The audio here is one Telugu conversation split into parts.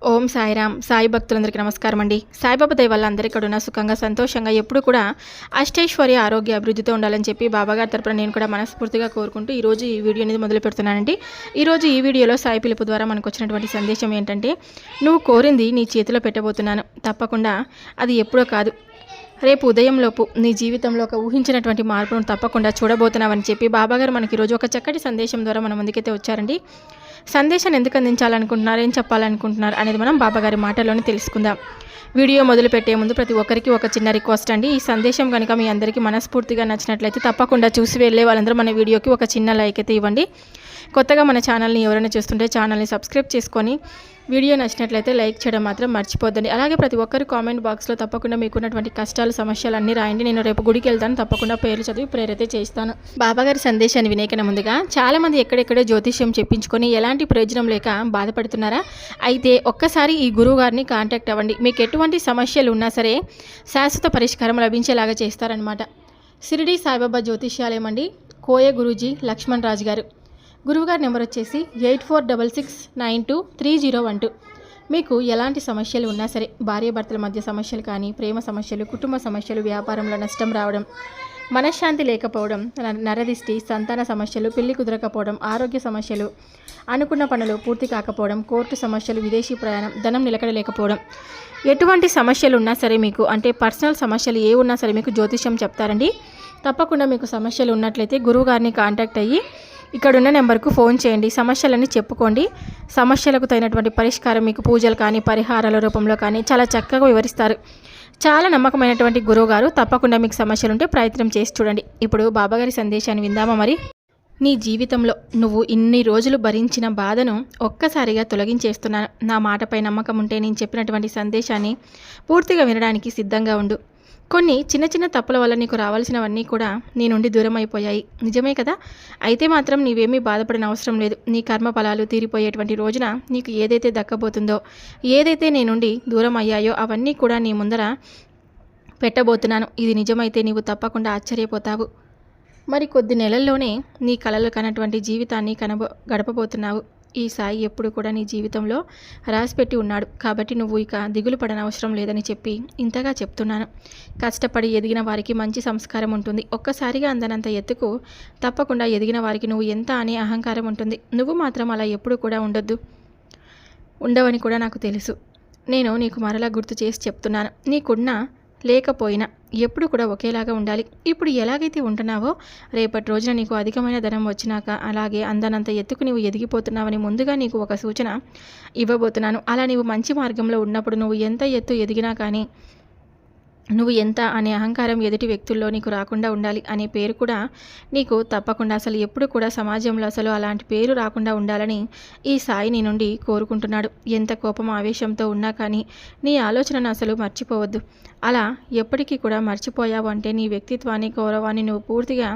ఓం సాయిరామ్. సాయి భక్తులందరికీ నమస్కారం అండి. సాయిబాబా దయ వల్ల అందరికీ కూడా సుఖంగా సంతోషంగా ఎప్పుడు కూడా అష్టైశ్వర్య ఆరోగ్య అభివృద్ధితో ఉండాలని చెప్పి బాబాగారి తరపున నేను కూడా మనస్ఫూర్తిగా కోరుకుంటూ ఈరోజు ఈ వీడియో అనేది మొదలు పెడుతున్నానండి. ఈరోజు ఈ వీడియోలో సాయి పిలుపు ద్వారా మనకు వచ్చినటువంటి సందేశం ఏంటంటే, నువ్వు కోరింది నీ చేతిలో పెట్టబోతున్నాను, తప్పకుండా అది ఎప్పుడో కాదు రేపు ఉదయంలోపు నీ జీవితంలో ఒక ఊహించినటువంటి మార్పును తప్పకుండా చూడబోతున్నావని చెప్పి బాబాగారు మనకి ఈరోజు ఒక చక్కటి సందేశం ద్వారా మన ముందుకైతే వచ్చారండి. సందేశాన్ని ఎందుకు అందించాలనుకుంటున్నారు, ఏం చెప్పాలనుకుంటున్నారు అనేది మనం బాబాగారి మాటల్లోనే తెలుసుకుందాం. వీడియో మొదలు పెట్టే ముందు ప్రతి ఒక్కరికి ఒక చిన్న రిక్వెస్ట్ అండి. ఈ సందేశం కనుక మీ అందరికీ మనస్ఫూర్తిగా నచ్చినట్లయితే తప్పకుండా చూసి వెళ్ళే వాళ్ళందరూ మన వీడియోకి ఒక చిన్న లైక్ అయితే ఇవ్వండి. కొత్తగా మన ఛానల్ని ఎవరైనా చూస్తుంటే ఛానల్ని సబ్స్క్రైబ్ చేసుకొని వీడియో నచ్చినట్లయితే లైక్ చేయడం మాత్రం మర్చిపోద్దండి. అలాగే ప్రతి ఒక్కరు కామెంట్ బాక్స్లో తప్పకుండా మీకున్నటువంటి కష్టాలు సమస్యలు అన్నీ రాయండి. నేను రేపు గుడికి వెళ్తాను, తప్పకుండా పేర్లు చదివి ప్రేరైతే చేస్తాను. బాబాగారి సందేశాన్ని వినేకన ముందుగా చాలామంది ఎక్కడెక్కడో జ్యోతిష్యం చెప్పించుకొని ఎలాంటి ప్రయోజనం లేక బాధపడుతున్నారా? అయితే ఒక్కసారి ఈ గురువు గారిని కాంటాక్ట్ అవ్వండి. మీకు ఎటువంటి సమస్యలు ఉన్నా సరే శాశ్వత పరిష్కారం లభించేలాగా చేస్తారనమాట. షిరిడి సాయిబాబా జ్యోతిష్యాలయం అండి, కోయ గురూజీ లక్ష్మణ్ రాజు గారు. గురువుగారి నెంబర్ వచ్చేసి 8466923012. మీకు ఎలాంటి సమస్యలు ఉన్నా సరే, భార్యాభర్తల మధ్య సమస్యలు కానీ, ప్రేమ సమస్యలు, కుటుంబ సమస్యలు, వ్యాపారంలో నష్టం రావడం, మనశ్శాంతి లేకపోవడం, నరదిష్టి, సంతాన సమస్యలు, పెళ్లి కుదరకపోవడం, ఆరోగ్య సమస్యలు, అనుకున్న పనులు పూర్తి కాకపోవడం, కోర్టు సమస్యలు, విదేశీ ప్రయాణం, ధనం నిలకడలేకపోవడం, ఎటువంటి సమస్యలు ఉన్నా సరే మీకు, అంటే పర్సనల్ సమస్యలు ఏ ఉన్నా సరే మీకు జ్యోతిష్యం చెప్తారండి. తప్పకుండా మీకు సమస్యలు ఉన్నట్లయితే గురువుగారిని కాంటాక్ట్ అయ్యి ఇక్కడున్న నెంబర్కు ఫోన్ చేయండి. సమస్యలన్నీ చెప్పుకోండి. సమస్యలకు తగినటువంటి పరిష్కారం మీకు పూజలు కానీ, పరిహారాల రూపంలో కానీ చాలా చక్కగా వివరిస్తారు. చాలా నమ్మకమైనటువంటి గురువుగారు. తప్పకుండా మీకు సమస్యలు ఉంటే ప్రయత్నం చేసి చూడండి. ఇప్పుడు బాబాగారి సందేశాన్ని విందామా మరి? నీ జీవితంలో నువ్వు ఇన్ని రోజులు భరించిన బాధను ఒక్కసారిగా తొలగించేస్తున్నాను. నా మాటపై నమ్మకం ఉంటే నేను చెప్పినటువంటి సందేశాన్ని పూర్తిగా వినడానికి సిద్ధంగా ఉండు. కొన్ని చిన్న చిన్న తప్పుల వల్ల నీకు రావాల్సినవన్నీ కూడా నీ నుండి దూరం అయిపోయాయి. నిజమే కదా? అయితే మాత్రం నీవేమీ బాధపడిన అవసరం లేదు. నీ కర్మ ఫలాలు తీరిపోయేటువంటి రోజున నీకు ఏదైతే దక్కబోతుందో, ఏదైతే నీ నుండి దూరం అయ్యాయో అవన్నీ కూడా నీ ముందర పెట్టబోతున్నాను. ఇది నిజమైతే నీవు తప్పకుండా ఆశ్చర్యపోతావు. మరి కొద్ది నెలల్లోనే నీ కలలు కన్నటువంటి జీవితాన్ని గడపబోతున్నావు. ఈ సాయి ఎప్పుడు కూడా నీ జీవితంలో రాసిపెట్టి ఉన్నాడు. కాబట్టి నువ్వు ఇక దిగులు పడనవసరం లేదని చెప్పి ఇంతగా చెప్తున్నాను. కష్టపడి ఎదిగిన వారికి మంచి సంస్కారం ఉంటుంది. ఒక్కసారిగా అందనంత ఎత్తుకు తప్పకుండా ఎదిగిన వారికి నువ్వు ఎంత అనే అహంకారం ఉంటుంది. నువ్వు మాత్రం అలా ఎప్పుడు కూడా ఉండవని కూడా నాకు తెలుసు. నేను నీకు మరలా గుర్తు చేసి చెప్తున్నాను. నీకున్న లేకపోయినా ఎప్పుడు కూడా ఒకేలాగా ఉండాలి. ఇప్పుడు ఎలాగైతే ఉంటున్నావో రేపటి రోజున నీకు అధికమైన ధనం వచ్చినాక అలాగే అందనంత ఎత్తుకు నీవు ఎదిగిపోతున్నావని ముందుగా నీకు ఒక సూచన ఇవ్వబోతున్నాను. అలా నీవు మంచి మార్గంలో ఉన్నప్పుడు నువ్వు ఎంత ఎత్తు ఎదిగినా కానీ నువ్వు ఎంత అనే అహంకారం ఎదుటి వ్యక్తుల్లో నీకు రాకుండా ఉండాలి. అనే పేరు కూడా నీకు తప్పకుండా అసలు ఎప్పుడు కూడా సమాజంలో అసలు అలాంటి పేరు రాకుండా ఉండాలని ఈ సాయి నీ నుండి కోరుకుంటున్నాడు. ఎంత కోపం ఆవేశంతో ఉన్నా కానీ నీ ఆలోచనను అసలు మర్చిపోవద్దు. అలా ఎప్పటికీ కూడా మర్చిపోయావు అంటే నీ వ్యక్తిత్వాన్ని, గౌరవాన్ని నువ్వు పూర్తిగా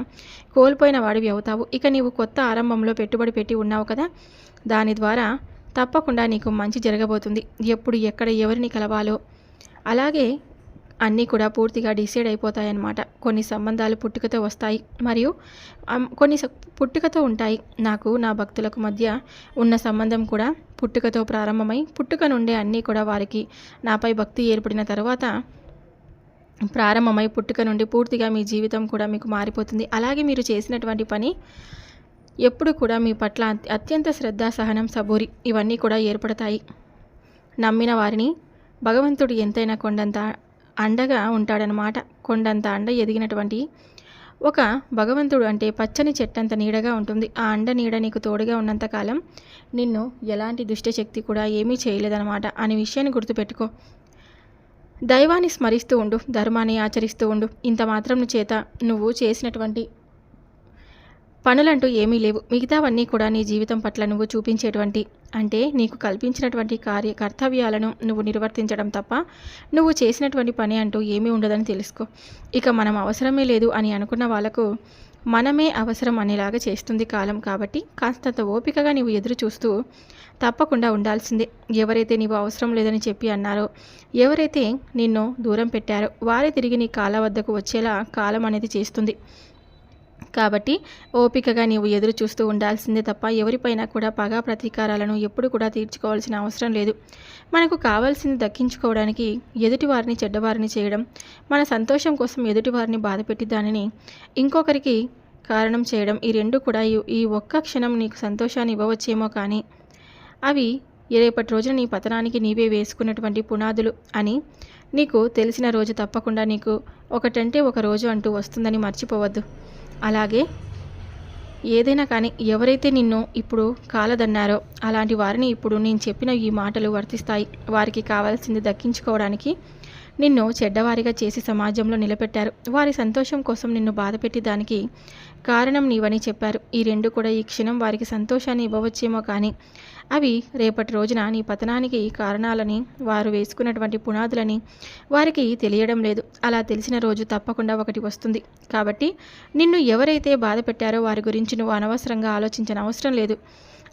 కోల్పోయిన వాడివి అవుతావు. ఇక నీవు కొత్త ఆరంభంలో పెట్టుబడి పెట్టి ఉన్నావు కదా, దాని ద్వారా తప్పకుండా నీకు మంచి జరగబోతుంది. ఎప్పుడు ఎక్కడ ఎవరిని కలవాలో అలాగే అన్నీ కూడా పూర్తిగా డిసైడ్ అయిపోతాయన్నమాట. కొన్ని సంబంధాలు పుట్టుకతో వస్తాయి, మరియు కొన్ని పుట్టుకతో ఉంటాయి. నాకు నా భక్తులకు మధ్య ఉన్న సంబంధం కూడా పుట్టుకతో ప్రారంభమై పుట్టుక నుండే అన్నీ కూడా వారికి నాపై భక్తి ఏర్పడిన తర్వాత ప్రారంభమై పుట్టుక నుండి పూర్తిగా మీ జీవితం కూడా మీకు మారిపోతుంది. అలాగే మీరు చేసినటువంటి పని ఎప్పుడు కూడా మీ పట్ల అత్యంత శ్రద్ధ, సహనం, సబూరి ఇవన్నీ కూడా ఏర్పడతాయి. నమ్మిన వారిని భగవంతుడు ఎంతైనా కొండంత అండగా ఉంటాడనమాట. కొండంత అండ ఎదిగినటువంటి ఒక భగవంతుడు అంటే పచ్చని చెట్టంత నీడగా ఉంటుంది. ఆ అండ నీడ నీకు తోడుగా ఉన్నంతకాలం నిన్ను ఎలాంటి దుష్టశక్తి కూడా ఏమీ చేయలేదన్నమాట అనే విషయాన్ని గుర్తుపెట్టుకో. దైవాన్ని స్మరిస్తూ ఉండు, ధర్మాన్ని ఆచరిస్తూ ఉండు. ఇంత మాత్రం చేత నువ్వు చేసినటువంటి పనులంటూ ఏమీ లేవు. మిగతావన్నీ కూడా నీ జీవితం పట్ల నువ్వు చూపించేటువంటి, అంటే నీకు కల్పించినటువంటి కర్తవ్యాలను నువ్వు నిర్వర్తించడం తప్ప నువ్వు చేసినటువంటి పని అంటూ ఏమీ ఉండదని తెలుసుకో. ఇక మనం అవసరమే లేదు అని అనుకున్న వాళ్ళకు మనమే అవసరం అనేలాగా చేస్తుంది కాలం. కాబట్టి కాస్తంత ఓపికగా నీవు ఎదురు చూస్తూ తప్పకుండా ఉండాల్సిందే. ఎవరైతే నీవు అవసరం లేదని చెప్పి అన్నారో, ఎవరైతే నిన్ను దూరం పెట్టారో వారే తిరిగి నీ కాళ్ళ వద్దకు వచ్చేలా కాలం అనేది చేస్తుంది. కాబట్టి ఓపికగా నీవు ఎదురు చూస్తూ ఉండాల్సిందే తప్ప ఎవరిపైనా కూడా పగా ప్రతీకారాలను ఎప్పుడు కూడా తీర్చుకోవాల్సిన అవసరం లేదు. మనకు కావాల్సింది దక్కించుకోవడానికి ఎదుటివారిని చెడ్డవారిని చేయడం, మన సంతోషం కోసం ఎదుటివారిని బాధపెట్టి దానిని ఇంకొకరికి కారణం చేయడం, ఈ రెండు కూడా ఈ ఒక్క క్షణం నీకు సంతోషాన్ని ఇవ్వవచ్చేమో కానీ అవి రేపటి రోజున నీ పతనానికి నీవే వేసుకున్నటువంటి పునాదులు అని నీకు తెలిసిన రోజు తప్పకుండా నీకు ఒకటంటే ఒక రోజు అంటూ వస్తుందని మర్చిపోవద్దు. అలాగే ఏదైనా కానీ ఎవరైతే నిన్ను ఇప్పుడు కాలదన్నారో అలాంటి వారిని ఇప్పుడు నేను చెప్పిన ఈ మాటలు వర్తిస్తాయి. వారికి కావాల్సింది దక్కించుకోవడానికి నిన్ను చెడ్డవారిగా చేసి సమాజంలో నిలబెట్టారు. వారి సంతోషం కోసం నిన్ను బాధపెట్టి దానికి కారణం నీవని చెప్పారు. ఈ రెండు కూడా ఈ క్షణం వారికి సంతోషాన్ని ఇవ్వవచ్చేమో కానీ అవి రేపటి రోజున నీ పతనానికి కారణాలని, వారు వేసుకున్నటువంటి పునాదులని వారికి తెలియడం లేదు. అలా తెలిసిన రోజు తప్పకుండా ఒకటి వస్తుంది. కాబట్టి నిన్ను ఎవరైతే బాధ పెట్టారో వారి గురించి నువ్వు అనవసరంగా ఆలోచించిన అవసరం లేదు.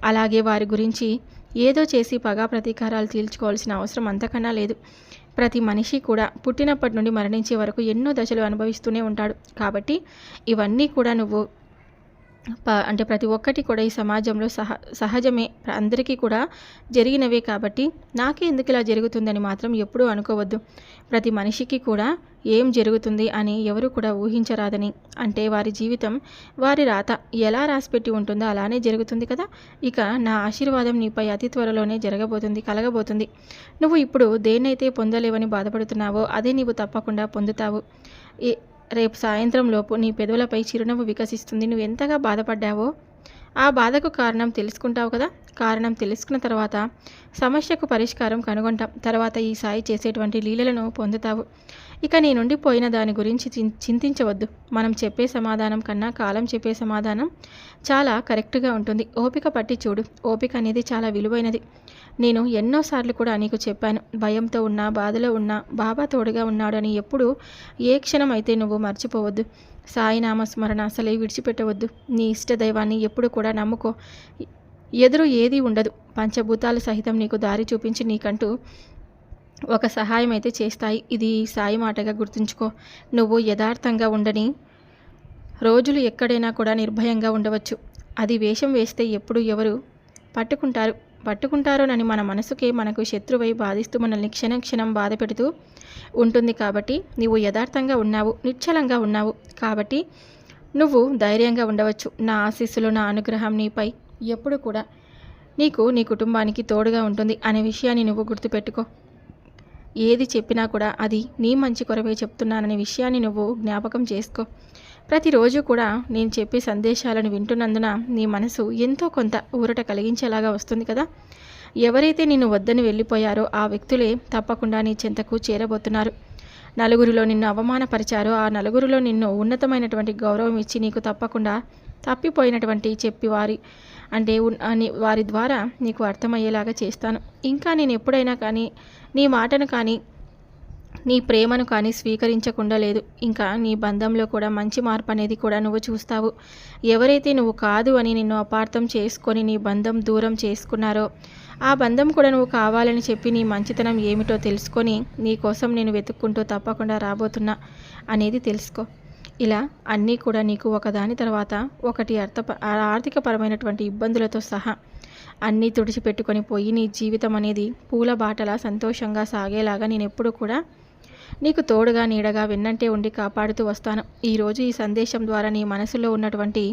అలాగే వారి గురించి ఏదో చేసి పగా ప్రతీకారాలు తీర్చుకోవాల్సిన అవసరం అంతకన్నా లేదు. ప్రతి మనిషి కూడా పుట్టినప్పటి నుండి మరణించే వరకు ఎన్నో దశలు అనుభవిస్తూనే ఉంటాడు. కాబట్టి ఇవన్నీ కూడా నువ్వు అంటే ప్రతి ఒక్కటి కూడా ఈ సమాజంలో సహజమే, అందరికీ కూడా జరిగినవే. కాబట్టి నాకే ఎందుకు ఇలా జరుగుతుందని మాత్రం ఎప్పుడూ అనుకోవద్దు. ప్రతి మనిషికి కూడా ఏం జరుగుతుంది అని ఎవరు కూడా ఊహించరాదని, అంటే వారి జీవితం వారి రాత ఎలా రాసిపెట్టి ఉంటుందో అలానే జరుగుతుంది కదా. ఇక నా ఆశీర్వాదం నీపై అతి త్వరలోనే కలగబోతుంది. నువ్వు ఇప్పుడు దేన్నైతే పొందలేవని బాధపడుతున్నావో అదే నీవు తప్పకుండా పొందుతావు. రేపు సాయంత్రం లోపు నీ పెదవులపై చిరునవ్వు వికసిస్తుంది. నువ్వు ఎంతగా బాధపడ్డావో ఆ బాధకు కారణం తెలుసుకుంటావు కదా. కారణం తెలుసుకున్న తర్వాత సమస్యకు పరిష్కారం కనుగొంటాం. తర్వాత ఈ సాయి చేసేటువంటి లీలలను పొందుతావు. ఇక నీ నుండి పోయిన దాని గురించి చింతించవద్దు. మనం చెప్పే సమాధానం కన్నా కాలం చెప్పే సమాధానం చాలా కరెక్ట్గా ఉంటుంది. ఓపిక పట్టి చూడు. ఓపిక అనేది చాలా విలువైనది. నేను ఎన్నోసార్లు కూడా నీకు చెప్పాను. భయంతో ఉన్నా, బాధలో ఉన్నా బాబా తోడుగా ఉన్నాడు అని ఎప్పుడు ఏ క్షణం అయితే నువ్వు మర్చిపోవద్దు. సాయినామ స్మరణ అసలే విడిచిపెట్టవద్దు. నీ ఇష్ట దైవాన్ని ఎప్పుడు కూడా నమ్ముకో. ఎదురు ఏది ఉండదు. పంచభూతాలు సహితం నీకు దారి చూపించి నీకంటూ ఒక సహాయం అయితే చేస్తాయి. ఇది సాయి మాటగా గుర్తుంచుకో. నువ్వు యథార్థంగా ఉండని రోజులు ఎక్కడైనా కూడా నిర్భయంగా ఉండవచ్చు. అది వేషం వేస్తే ఎప్పుడు ఎవరు పట్టుకుంటారోనని మన మనసుకే మనకు శత్రువై బాధిస్తూ మనల్ని క్షణం బాధ పెడుతూ ఉంటుంది. కాబట్టి నువ్వు యథార్థంగా ఉన్నావు, నిశ్చలంగా ఉన్నావు. కాబట్టి నువ్వు ధైర్యంగా ఉండవచ్చు. నా ఆశీస్సులు, నా అనుగ్రహం నీపై ఎప్పుడు కూడా నీకు, నీ కుటుంబానికి తోడుగా ఉంటుంది అనే విషయాన్ని నువ్వు గుర్తుపెట్టుకో. ఏది చెప్పినా కూడా అది నీ మంచి కొరవే చెప్తున్నాననే విషయాన్ని నువ్వు జ్ఞాపకం చేసుకో. ప్రతిరోజు కూడా నేను చెప్పే సందేశాలను వింటున్నందున నీ మనసు ఎంతో కొంత ఊరట కలిగించేలాగా వస్తుంది కదా. ఎవరైతే నిన్ను వద్దని వెళ్ళిపోయారో ఆ వ్యక్తులే తప్పకుండా నీ చెంతకు చేరబోతున్నారు. నలుగురిలో నిన్ను అవమానపరిచారో ఆ నలుగురిలో నిన్ను ఉన్నతమైనటువంటి గౌరవం ఇచ్చి నీకు తప్పకుండా తప్పిపోయినటువంటి చెప్పి వారి ద్వారా నీకు అర్థమయ్యేలాగా చేస్తాను. ఇంకా నేను ఎప్పుడైనా కానీ నీ మాటను కానీ నీ ప్రేమను కానీ స్వీకరించకుండా లేదు. ఇంకా నీ బంధంలో కూడా మంచి మార్పు అనేది కూడా నువ్వు చూస్తావు. ఎవరైతే నువ్వు కాదు అని నిన్ను అపార్థం చేసుకొని నీ బంధం దూరం చేసుకున్నారో ఆ బంధం కూడా నువ్వు కావాలని చెప్పి నీ మంచితనం ఏమిటో తెలుసుకొని నీ కోసం నేను వెతుక్కుంటూ తప్పకుండా రాబోతున్నా అనేది తెలుసుకో. ఇలా అన్నీ కూడా నీకు ఒకదాని తర్వాత ఒకటి ఆర్థికపరమైనటువంటి ఇబ్బందులతో సహా అన్నీ తుడిచిపెట్టుకొని పోయి నీ జీవితం అనేది పూల బాటలా సంతోషంగా సాగేలాగా నేను ఎప్పుడు కూడా నీకు తోడుగా నీడగా వెన్నంటే ఉండి కాపాడుతూ వస్తాను. ఈరోజు ఈ సందేశం ద్వారా నీ మనసులో ఉన్నటువంటి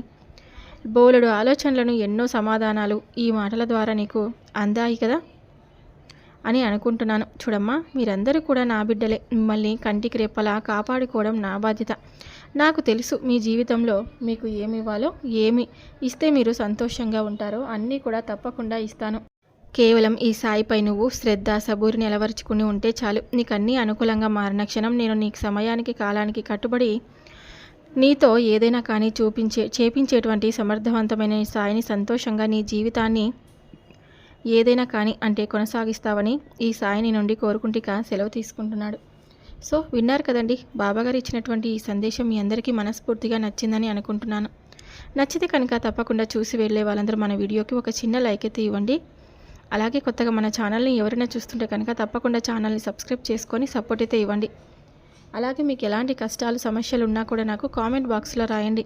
బోలెడు ఆలోచనలను, ఎన్నో సమాధానాలు ఈ మాటల ద్వారా నీకు అందాయి కదా అని అనుకుంటున్నాను. చూడమ్మా, మీరందరూ కూడా నా బిడ్డలే. మిమ్మల్ని కంటికి రెప్పలా కాపాడుకోవడం నా బాధ్యత. నాకు తెలుసు మీ జీవితంలో మీకు ఏమి ఇవ్వాలో, ఏమి ఇస్తే మీరు సంతోషంగా ఉంటారో అన్నీ కూడా తప్పకుండా ఇస్తాను. కేవలం ఈ సాయిపై నువ్వు శ్రద్ధ, సబూరిని అలవర్చుకుని ఉంటే చాలు. నీకు అన్నీ అనుకూలంగా మారిన క్షణం నేను నీకు సమయానికి, కాలానికి కట్టుబడి నీతో ఏదైనా కానీ చేపించేటువంటి సమర్థవంతమైన సాయిని సంతోషంగా నీ జీవితాన్ని ఏదైనా కానీ అంటే కొనసాగిస్తావని ఈ సాయిని నుండి కోరుకుంటిక సెలవు తీసుకుంటున్నాడు. సో విన్నారు కదండి, బాబాగారు ఇచ్చినటువంటి ఈ సందేశం మీ అందరికీ మనస్ఫూర్తిగా నచ్చిందని అనుకుంటున్నాను. నచ్చితే కనుక తప్పకుండా చూసి వెళ్ళే వాళ్ళందరూ మన వీడియోకి ఒక చిన్న లైక్ అయితే ఇవ్వండి. అలాగే కొత్తగా మన ఛానల్ని ఎవరైనా చూస్తుంటే కనుక తప్పకుండా ఛానల్ని సబ్స్క్రైబ్ చేసుకొని సపోర్ట్ అయితే ఇవ్వండి. అలాగే మీకు ఎలాంటి కష్టాలు సమస్యలు ఉన్నా కూడా నాకు కామెంట్ బాక్స్లో రాయండి.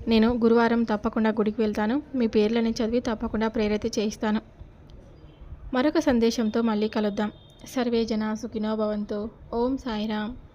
నేను గురువారం తప్పకుండా గుడికి వెళ్తాను. మీ పేర్లని చదివి తప్పకుండా ప్రేరిత చేయిస్తాను. మరొక సందేశంతో మళ్ళీ కలుద్దాం. సర్వే జనా సుఖినో భవంతు. ఓం సాయిరామ్.